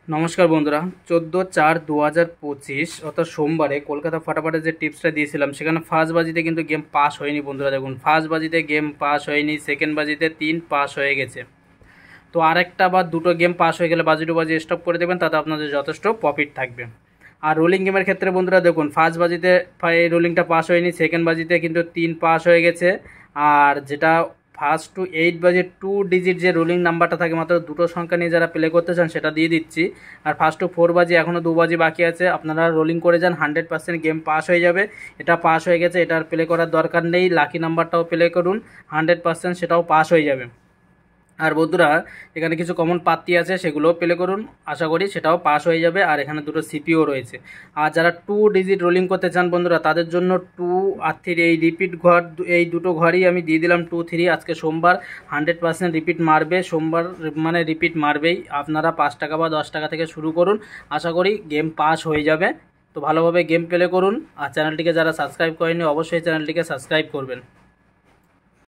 নমস্কার বন্ধুরা, 14/4/2025 অর্থাৎ সোমবারে কলকাতা ফাটাফাটের যে টিপসটা দিয়েছিলাম সেখানে ফার্স্ট বাজিতে কিন্তু গেম পাস হয়নি বন্ধুরা। দেখুন, ফার্স্ট বাজিতে গেম পাস হয়নি, সেকেন্ড বাজিতে 3 পাস হয়ে গেছে। তো আরেকটা বা দুটো গেম পাস হয়ে গেলে বাজি টু বাজি স্টপ করে দেবেন, তাতে আপনাদের যথেষ্ট প্রফিট থাকবে। আর রোলিং গেমের ক্ষেত্রে বন্ধুরা দেখুন, ফার্স্ট বাজিতে এই রোলিংটা পাস হয়নি, সেকেন্ড বাজিতে কিন্তু 3 পাস হয়ে গেছে। আর যেটা ফার্স্ট টু 8 বাজে 2 ডিজিট যে রোলিং নাম্বারটা থাকে, মাত্র দুটো সংখ্যা নিয়ে যারা প্লে করতে চান সেটা দিয়ে দিচ্ছি। আর ফার্স্ট টু 4 বাজে এখনও 2 বাজি বাকি আছে, আপনারা রোলিং করে যান, 100% গেম পাস হয়ে যাবে। এটা পাস হয়ে গেছে, এটা আর প্লে করার দরকার নেই। লাকি নাম্বারটাও প্লে করুন, 100% সেটাও পাস হয়ে যাবে। আর বন্ধুরা, এখানে কিছু কমন পাত্তি আছে, সেগুলোও প্লে করুন, আশা করি সেটাও পাস হয়ে যাবে। আর এখানে দুটো সিপিও রয়েছে। আর যারা 2 ডিজিট রোলিং করতে চান বন্ধুরা, তাদের জন্য 2 আর 3 এই রিপিট ঘর, এই দুটো ঘরই আমি দিয়ে দিলাম। 2, 3 আজকে সোমবার 100% রিপিট মারবে। সোমবার মানে রিপিট মারবেই। আপনারা 5 টাকা বা 10 টাকা থেকে শুরু করুন, আশা করি গেম পাস হয়ে যাবে। তো ভালোভাবে গেম প্লে করুন। আর চ্যানেলটিকে যারা সাবস্ক্রাইব করেনি, অবশ্যই চ্যানেলটিকে সাবস্ক্রাইব করবেন।